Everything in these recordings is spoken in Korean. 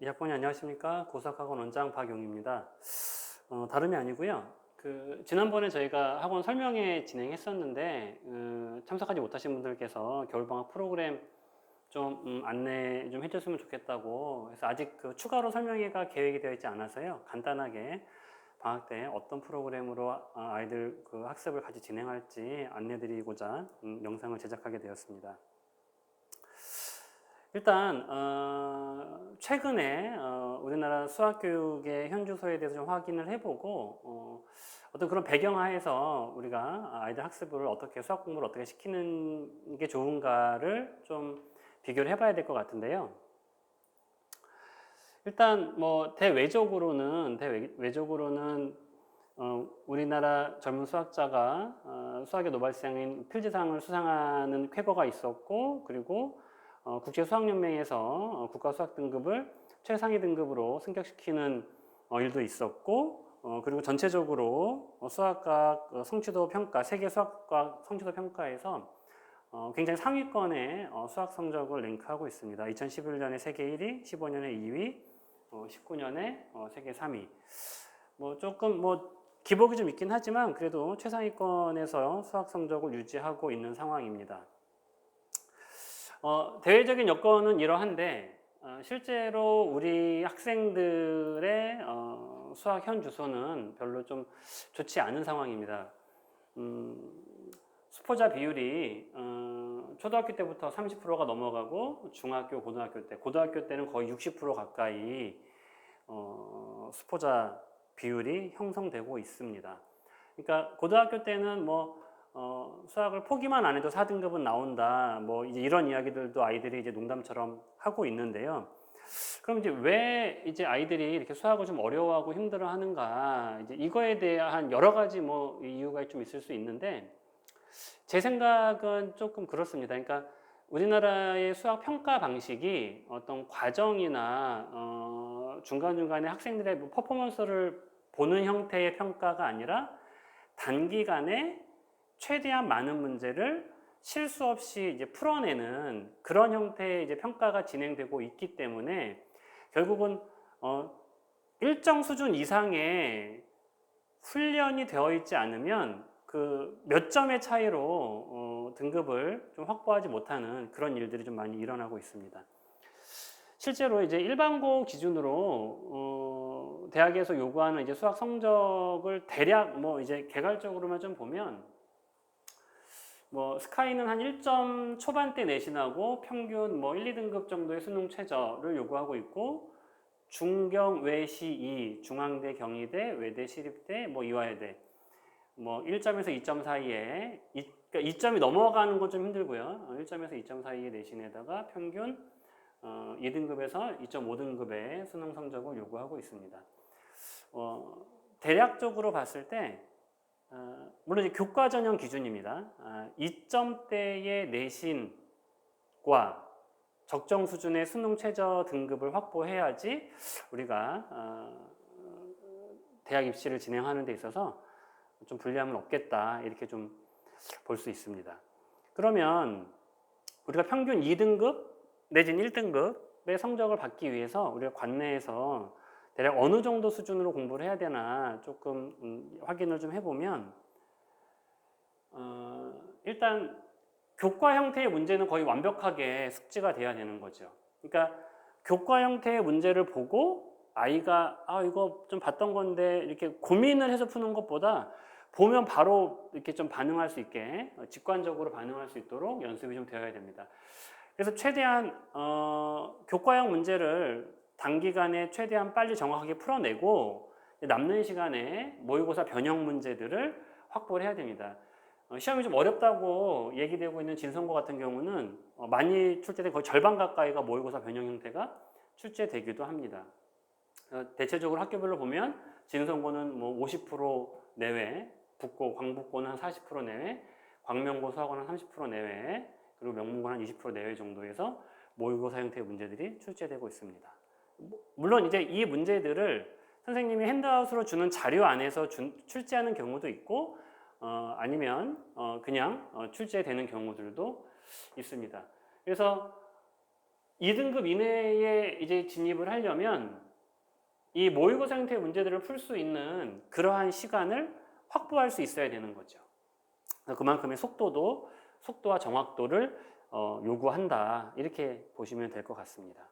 이학번이 안녕하십니까? 고사학원 원장 박용입니다. 다름이 아니고요. 지난번에 저희가 학원 설명회 진행했었는데 참석하지 못하신 분들께서 겨울방학 프로그램 좀 안내 좀 해줬으면 좋겠다고 해서 아직 추가로 설명회가 계획이 되어 있지 않아서요. 간단하게 방학 때 어떤 프로그램으로 아이들 학습을 같이 진행할지 안내드리고자 영상을 제작하게 되었습니다. 일단 최근에 우리나라 수학교육의 현주소에 대해서 좀 확인을 해보고 어떤 그런 배경하에서 우리가 아이들 학습을 어떻게 수학 공부를 어떻게 시키는 게 좋은가를 좀 비교를 해봐야 될 것 같은데요. 일단 뭐 대외적으로는 우리나라 젊은 수학자가 수학의 노벨상인 필즈상을 수상하는 쾌거가 있었고, 그리고 국제수학연맹에서 국가수학 등급을 최상위 등급으로 승격시키는 일도 있었고, 그리고 전체적으로 수학과 성취도 평가, 세계 수학과 성취도 평가에서 굉장히 상위권의 수학 성적을 랭크하고 있습니다. 2011년에 세계 1위, 15년에 2위, 19년에 세계 3위. 조금 기복이 좀 있긴 하지만 그래도 최상위권에서 수학 성적을 유지하고 있는 상황입니다. 대외적인 여건은 이러한데 실제로 우리 학생들의 수학 현 주소는 별로 좀 좋지 않은 상황입니다. 수포자 비율이 초등학교 때부터 30%가 넘어가고 중학교, 고등학교 때는 거의 60% 가까이 수포자 비율이 형성되고 있습니다. 그러니까 고등학교 때는 수학을 포기만 안 해도 4등급은 나온다. 이제 이런 이야기들도 아이들이 이제 농담처럼 하고 있는데요. 그럼 이제 왜 이제 아이들이 이렇게 수학을 좀 어려워하고 힘들어 하는가? 이제 이거에 대한 여러 가지 이유가 좀 있을 수 있는데, 제 생각은 조금 그렇습니다. 그러니까 우리나라의 수학 평가 방식이 어떤 과정이나 중간중간에 학생들의 퍼포먼스를 보는 형태의 평가가 아니라 단기간에 최대한 많은 문제를 실수 없이 이제 풀어내는 그런 형태의 이제 평가가 진행되고 있기 때문에 결국은 일정 수준 이상의 훈련이 되어 있지 않으면 몇 점의 차이로 등급을 좀 확보하지 못하는 그런 일들이 좀 많이 일어나고 있습니다. 실제로 이제 일반고 기준으로 대학에서 요구하는 이제 수학 성적을 대략 이제 개괄적으로만 좀 보면 스카이는 한 1점 초반대 내신하고 평균 1, 2등급 정도의 수능 최저를 요구하고 있고, 중경, 외시, 2, 중앙대, 경희대, 외대, 시립대, 이화여대 1점에서 2점 사이에 그러니까 2점이 넘어가는 건 좀 힘들고요. 1점에서 2점 사이의 내신에다가 평균 2등급에서 2.5등급의 수능 성적을 요구하고 있습니다. 대략적으로 봤을 때 물론 이제 교과 전형 기준입니다. 2점대의 내신과 적정 수준의 수능 최저 등급을 확보해야지 우리가 대학 입시를 진행하는 데 있어서 좀 불리함은 없겠다, 이렇게 좀 볼 수 있습니다. 그러면 우리가 평균 2등급 내진 1등급의 성적을 받기 위해서 우리가 관내에서 대략 어느 정도 수준으로 공부를 해야 되나 조금 확인을 좀 해보면 일단 교과 형태의 문제는 거의 완벽하게 숙지가 돼야 되는 거죠. 그러니까 교과 형태의 문제를 보고 아이가 이거 좀 봤던 건데 이렇게 고민을 해서 푸는 것보다 보면 바로 이렇게 좀 반응할 수 있게 직관적으로 반응할 수 있도록 연습이 좀 되어야 됩니다. 그래서 최대한 교과형 문제를 단기간에 최대한 빨리 정확하게 풀어내고 남는 시간에 모의고사 변형 문제들을 확보를 해야 됩니다. 시험이 좀 어렵다고 얘기되고 있는 진성고 같은 경우는 많이 출제된 거의 절반 가까이가 모의고사 변형 형태가 출제되기도 합니다. 대체적으로 학교별로 보면 진성고는 50% 내외, 북고, 광북고는 한 40% 내외, 광명고, 수학고는 30% 내외, 그리고 명문고는 한 20% 내외 정도에서 모의고사 형태의 문제들이 출제되고 있습니다. 물론 이제 이 문제들을 선생님이 핸드아웃으로 주는 자료 안에서 출제하는 경우도 있고, 아니면 그냥 출제되는 경우들도 있습니다. 그래서 2등급 이내에 이제 진입을 하려면 이 모의고사 형태의 문제들을 풀 수 있는 그러한 시간을 확보할 수 있어야 되는 거죠. 그만큼의 속도와 정확도를 요구한다. 이렇게 보시면 될 것 같습니다.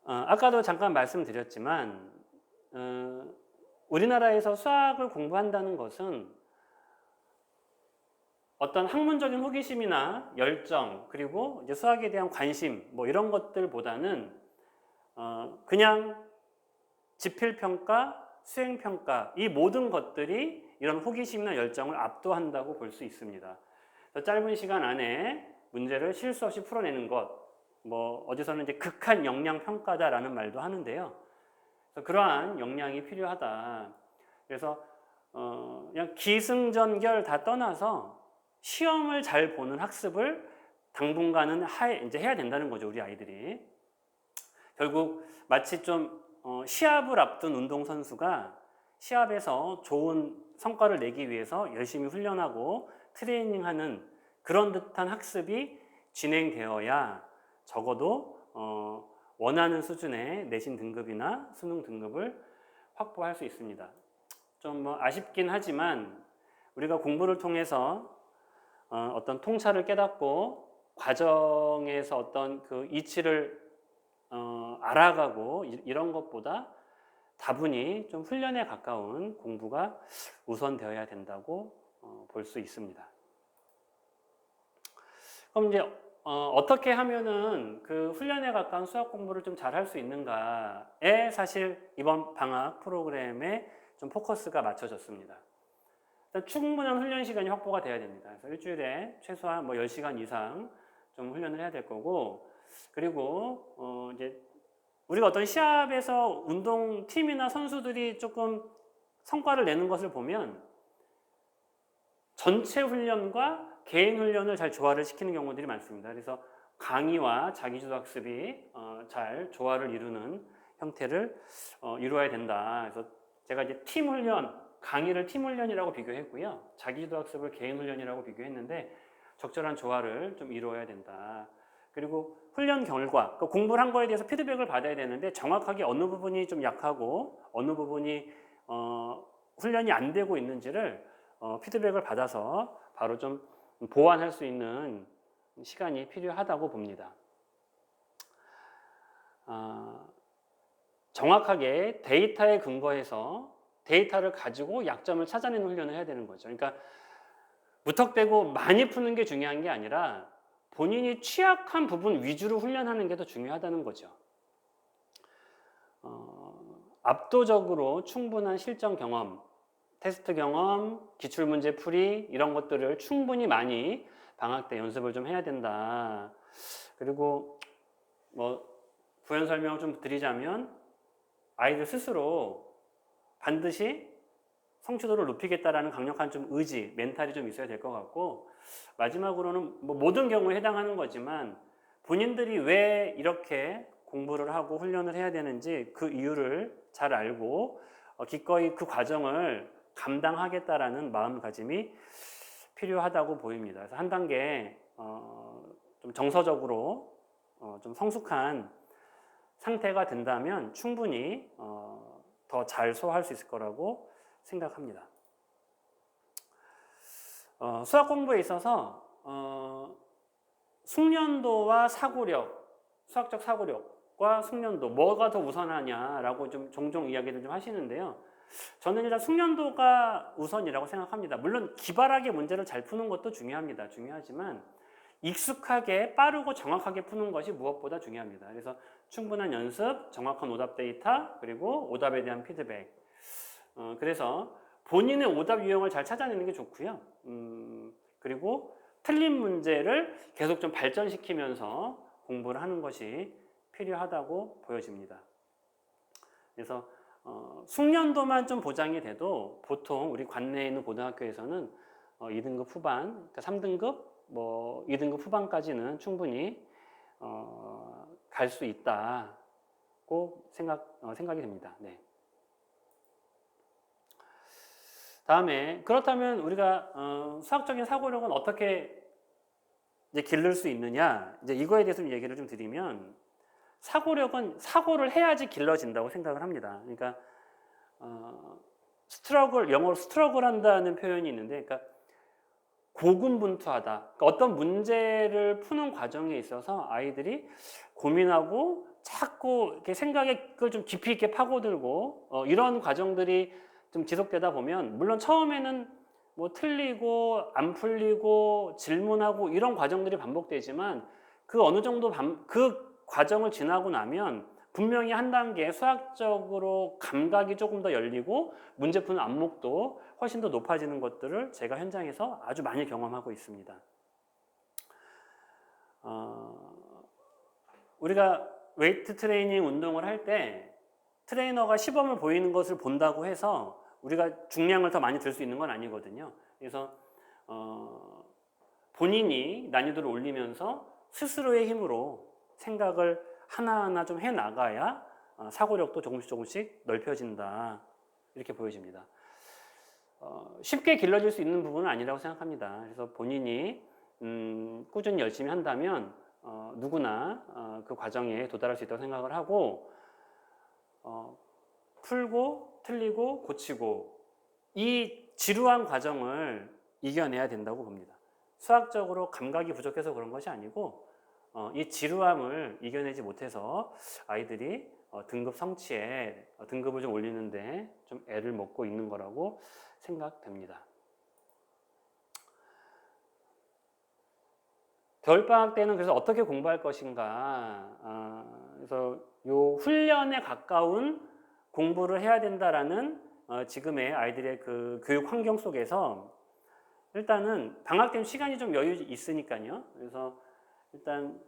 아까도 잠깐 말씀드렸지만 우리나라에서 수학을 공부한다는 것은 어떤 학문적인 호기심이나 열정, 그리고 이제 수학에 대한 관심, 뭐 이런 것들보다는 그냥 지필평가, 수행평가, 이 모든 것들이 이런 호기심이나 열정을 압도한다고 볼 수 있습니다. 짧은 시간 안에 문제를 실수 없이 풀어내는 것, 뭐 어디서는 이제 극한 역량 평가다라는 말도 하는데요. 그래서 그러한 역량이 필요하다. 그래서 그냥 기승전결 다 떠나서 시험을 잘 보는 학습을 당분간은 이제 해야 된다는 거죠, 우리 아이들이. 결국 마치 좀 시합을 앞둔 운동선수가 시합에서 좋은 성과를 내기 위해서 열심히 훈련하고 트레이닝하는 그런 듯한 학습이 진행되어야 적어도 원하는 수준의 내신 등급이나 수능 등급을 확보할 수 있습니다. 좀 뭐 아쉽긴 하지만 우리가 공부를 통해서 어떤 통찰을 깨닫고 과정에서 어떤 그 이치를 알아가고 이런 것보다 다분히 좀 훈련에 가까운 공부가 우선되어야 된다고 볼 수 있습니다. 그럼 이제 어떻게 하면은 그 훈련에 가까운 수학 공부를 좀 잘 할 수 있는가에 사실 이번 방학 프로그램에 좀 포커스가 맞춰졌습니다. 일단 충분한 훈련 시간이 확보가 돼야 됩니다. 그래서 일주일에 최소한 뭐 10시간 이상 좀 훈련을 해야 될 거고, 그리고 이제 우리가 어떤 시합에서 운동팀이나 선수들이 조금 성과를 내는 것을 보면 전체 훈련과 개인 훈련을 잘 조화를 시키는 경우들이 많습니다. 그래서 강의와 자기주도 학습이 잘 조화를 이루는 형태를 이루어야 된다. 그래서 제가 이제 팀 훈련, 강의를 팀 훈련이라고 비교했고요. 자기주도 학습을 개인 훈련이라고 비교했는데 적절한 조화를 좀 이루어야 된다. 그리고 훈련 결과, 그러니까 공부를 한 거에 대해서 피드백을 받아야 되는데 정확하게 어느 부분이 좀 약하고 어느 부분이 훈련이 안 되고 있는지를 피드백을 받아서 바로 좀 보완할 수 있는 시간이 필요하다고 봅니다. 정확하게 데이터에 근거해서 데이터를 가지고 약점을 찾아내는 훈련을 해야 되는 거죠. 그러니까 무턱대고 많이 푸는 게 중요한 게 아니라 본인이 취약한 부분 위주로 훈련하는 게 더 중요하다는 거죠. 압도적으로 충분한 실전 경험, 테스트 경험, 기출문제 풀이 이런 것들을 충분히 많이 방학 때 연습을 좀 해야 된다. 그리고 뭐 부연 설명을 좀 드리자면 아이들 스스로 반드시 성취도를 높이겠다라는 강력한 좀 의지, 멘탈이 좀 있어야 될 것 같고, 마지막으로는 뭐 모든 경우에 해당하는 거지만 본인들이 왜 이렇게 공부를 하고 훈련을 해야 되는지 그 이유를 잘 알고 기꺼이 그 과정을 감당하겠다라는 마음가짐이 필요하다고 보입니다. 그래서 한 단계 좀 정서적으로 좀 성숙한 상태가 된다면 충분히 더 잘 소화할 수 있을 거라고 생각합니다. 수학 공부에 있어서 숙련도와 사고력, 수학적 사고력과 숙련도 뭐가 더 우선하냐라고 좀 종종 이야기를 좀 하시는데요. 저는 일단 숙련도가 우선이라고 생각합니다. 물론 기발하게 문제를 잘 푸는 것도 중요합니다. 중요하지만 익숙하게 빠르고 정확하게 푸는 것이 무엇보다 중요합니다. 그래서 충분한 연습, 정확한 오답 데이터, 그리고 오답에 대한 피드백. 그래서 본인의 오답 유형을 잘 찾아내는 게 좋고요. 그리고 틀린 문제를 계속 좀 발전시키면서 공부를 하는 것이 필요하다고 보여집니다. 그래서 숙련도만 좀 보장이 돼도 보통 우리 관내에 있는 고등학교에서는 2등급 후반, 그러니까 3등급, 뭐 2등급 후반까지는 충분히 갈 수 있다고 생각이 됩니다. 네. 다음에 그렇다면 우리가 수학적인 사고력은 어떻게 이제 기를 수 있느냐, 이제 이거에 대해서 좀 얘기를 좀 드리면, 사고력은 사고를 해야지 길러진다고 생각을 합니다. 그러니까 스트러글, 영어로 스트러글 한다는 표현이 있는데, 그러니까 고군분투하다. 그러니까 어떤 문제를 푸는 과정에 있어서 아이들이 고민하고 자꾸 이렇게 생각에 그걸 좀 깊이 있게 파고들고 이런 과정들이 좀 지속되다 보면, 물론 처음에는 뭐 틀리고 안 풀리고 질문하고 이런 과정들이 반복되지만, 그 어느 정도 그 과정을 지나고 나면 분명히 한 단계 수학적으로 감각이 조금 더 열리고 문제 푸는 안목도 훨씬 더 높아지는 것들을 제가 현장에서 아주 많이 경험하고 있습니다. 우리가 웨이트 트레이닝 운동을 할 때 트레이너가 시범을 보이는 것을 본다고 해서 우리가 중량을 더 많이 들 수 있는 건 아니거든요. 그래서 본인이 난이도를 올리면서 스스로의 힘으로 생각을 하나하나 좀 해나가야 사고력도 조금씩 넓혀진다, 이렇게 보여집니다. 쉽게 길러질 수 있는 부분은 아니라고 생각합니다. 그래서 본인이 꾸준히 열심히 한다면 누구나 그 과정에 도달할 수 있다고 생각을 하고, 풀고 틀리고 고치고 이 지루한 과정을 이겨내야 된다고 봅니다. 수학적으로 감각이 부족해서 그런 것이 아니고 이 지루함을 이겨내지 못해서 아이들이 등급 성취에 등급을 좀 올리는데 좀 애를 먹고 있는 거라고 생각됩니다. 겨울방학 때는 그래서 어떻게 공부할 것인가, 그래서 요 훈련에 가까운 공부를 해야 된다라는 지금의 아이들의 그 교육 환경 속에서 일단은 방학 때는 시간이 좀 여유 있으니까요. 그래서 일단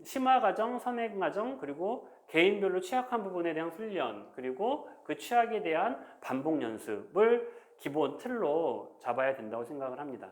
심화과정, 선행과정, 그리고 개인별로 취약한 부분에 대한 훈련, 그리고 그 취약에 대한 반복 연습을 기본 틀로 잡아야 된다고 생각을 합니다.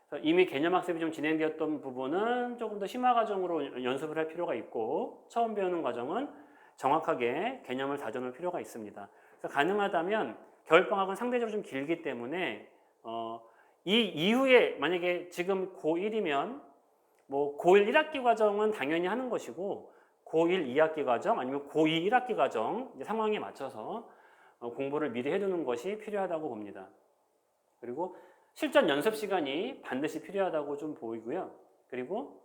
그래서 이미 개념학습이 좀 진행되었던 부분은 조금 더 심화과정으로 연습을 할 필요가 있고, 처음 배우는 과정은 정확하게 개념을 다져놓을 필요가 있습니다. 그래서 가능하다면 겨울방학은 상대적으로 좀 길기 때문에 이 이후에 만약에 지금 고1이면 뭐 고1 1학기 과정은 당연히 하는 것이고, 고1 2학기 과정 아니면 고2 1학기 과정 상황에 맞춰서 공부를 미리 해두는 것이 필요하다고 봅니다. 그리고 실전 연습 시간이 반드시 필요하다고 좀 보이고요. 그리고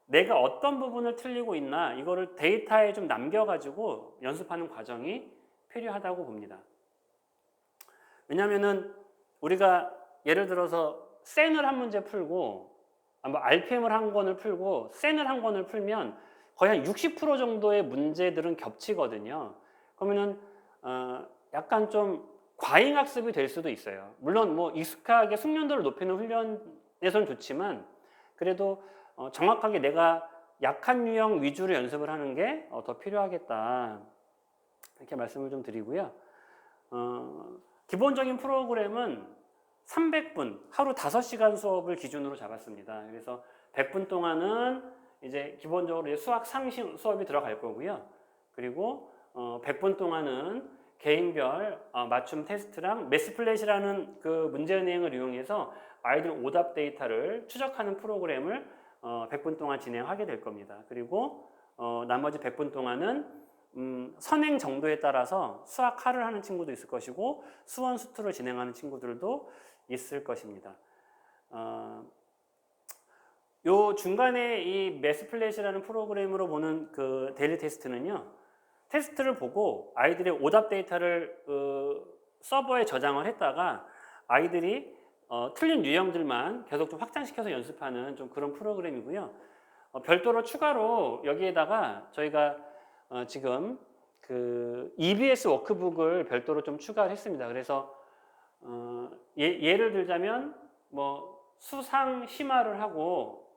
내가 어떤 부분을 틀리고 있나 이거를 데이터에 좀 남겨가지고 연습하는 과정이 필요하다고 봅니다. 왜냐하면은 우리가 예를 들어서 센을 한 문제 풀고 RPM을 한 권을 풀고 센을 한 권을 풀면 거의 한 60% 정도의 문제들은 겹치거든요. 그러면은 약간 좀 과잉학습이 될 수도 있어요. 물론 뭐 익숙하게 숙련도를 높이는 훈련에서는 좋지만, 그래도 정확하게 내가 약한 유형 위주로 연습을 하는 게 더 필요하겠다, 이렇게 말씀을 좀 드리고요. 기본적인 프로그램은 300분, 하루 5시간 수업을 기준으로 잡았습니다. 그래서 100분 동안은 이제 기본적으로 수학 상시 수업이 들어갈 거고요. 그리고 100분 동안은 개인별 맞춤 테스트랑 매스플랫이라는 그 문제은행을 이용해서 아이들 오답 데이터를 추적하는 프로그램을 100분 동안 진행하게 될 겁니다. 그리고 나머지 100분 동안은 선행 정도에 따라서 수학하를 하는 친구도 있을 것이고 수원 수투를 진행하는 친구들도 있을 것입니다. 요 중간에 이 매스플랫이라는 프로그램으로 보는 그 데일리 테스트는요, 테스트를 보고 아이들의 오답 데이터를 서버에 저장을 했다가 아이들이 틀린 유형들만 계속 좀 확장시켜서 연습하는 좀 그런 프로그램이고요. 별도로 추가로 여기에다가 저희가 지금 그 EBS 워크북을 별도로 좀 추가를 했습니다. 그래서 예를 들자면 뭐 수상 심화를 하고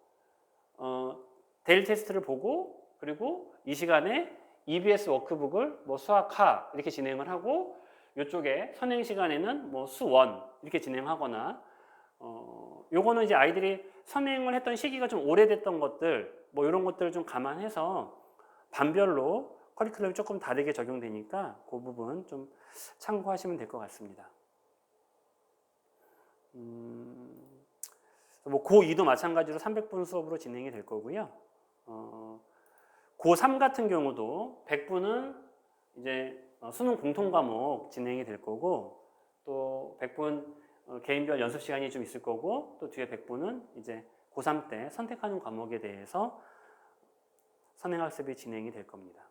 데일리 테스트를 보고, 그리고 이 시간에 EBS 워크북을 뭐 수학하 이렇게 진행을 하고, 이쪽에 선행 시간에는 뭐 수원 이렇게 진행하거나, 요거는 이제 아이들이 선행을 했던 시기가 좀 오래됐던 것들, 뭐 이런 것들을 좀 감안해서 반별로 커리큘럼이 조금 다르게 적용되니까 그 부분 좀 참고하시면 될 것 같습니다. 뭐 고2도 마찬가지로 300분 수업으로 진행이 될 거고요. 고3 같은 경우도 100분은 이제 수능 공통 과목 진행이 될 거고, 또 100분 개인별 연습 시간이 좀 있을 거고, 또 뒤에 100분은 이제 고3 때 선택하는 과목에 대해서 선행학습이 진행이 될 겁니다.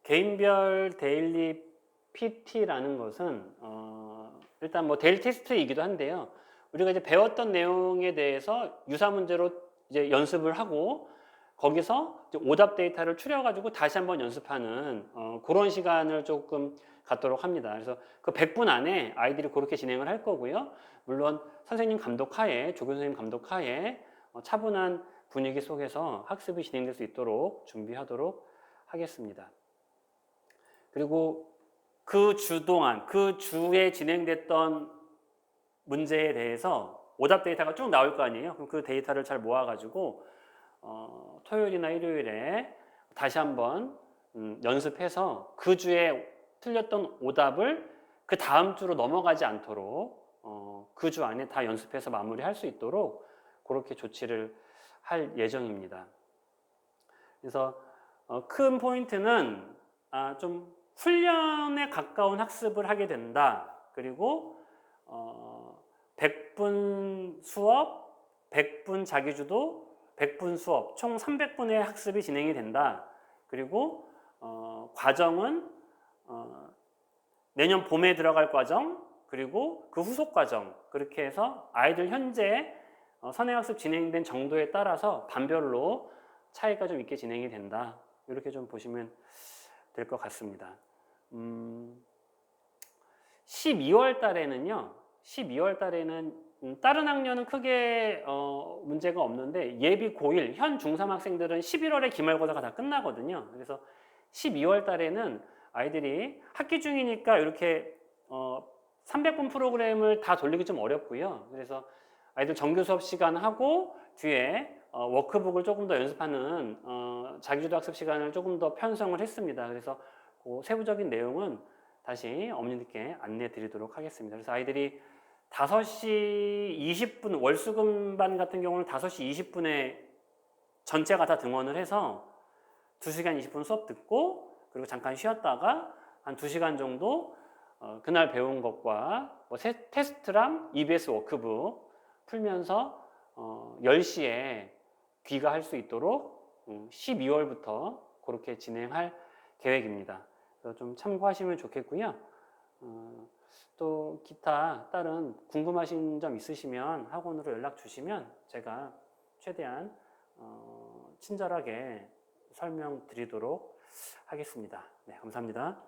개인별 데일리 PT라는 것은 일단 뭐 데일리 테스트이기도 한데요. 우리가 이제 배웠던 내용에 대해서 유사 문제로 이제 연습을 하고 거기서 이제 오답 데이터를 추려가지고 다시 한번 연습하는 그런 시간을 조금 갖도록 합니다. 그래서 그 100분 안에 아이들이 그렇게 진행을 할 거고요. 물론 선생님 감독하에, 조교 선생님 감독하에 차분한 분위기 속에서 학습이 진행될 수 있도록 준비하도록 하겠습니다. 그리고 그 주 동안, 그 주에 진행됐던 문제에 대해서 오답 데이터가 쭉 나올 거 아니에요. 그럼 그 데이터를 잘 모아가지고 토요일이나 일요일에 다시 한번 연습해서 그 주에 틀렸던 오답을 그 다음 주로 넘어가지 않도록 그 주 안에 다 연습해서 마무리할 수 있도록 그렇게 조치를 할 예정입니다. 그래서 큰 포인트는 좀 훈련에 가까운 학습을 하게 된다. 그리고 100분 수업, 100분 자기주도, 100분 수업, 총 300분의 학습이 진행이 된다. 그리고 과정은 내년 봄에 들어갈 과정, 그리고 그 후속 과정, 그렇게 해서 아이들 현재 선행학습 진행된 정도에 따라서 반별로 차이가 좀 있게 진행이 된다. 이렇게 좀 보시면 될 것 같습니다. 12월 달에는요, 12월 달에는 다른 학년은 크게 문제가 없는데 예비 고1, 현 중3 학생들은 11월에 기말고사가 다 끝나거든요. 그래서 12월 달에는 아이들이 학기 중이니까 이렇게 300분 프로그램을 다 돌리기 좀 어렵고요. 그래서 아이들 정규 수업 시간 하고 뒤에 워크북을 조금 더 연습하는 자기주도 학습 시간을 조금 더 편성을 했습니다. 그래서 그 세부적인 내용은 다시 어머니께 안내 드리도록 하겠습니다. 그래서 아이들이 5시 20분, 월수금반 같은 경우는 5시 20분에 전체가 다 등원을 해서 2시간 20분 수업 듣고 그리고 잠깐 쉬었다가 한 2시간 정도 그날 배운 것과 뭐 테스트랑 EBS 워크북 풀면서 10시에 귀가할 수 있도록 12월부터 그렇게 진행할 계획입니다. 그래서 좀 참고하시면 좋겠고요. 또 기타 다른 궁금하신 점 있으시면 학원으로 연락 주시면 제가 최대한 친절하게 설명드리도록 하겠습니다. 네, 감사합니다.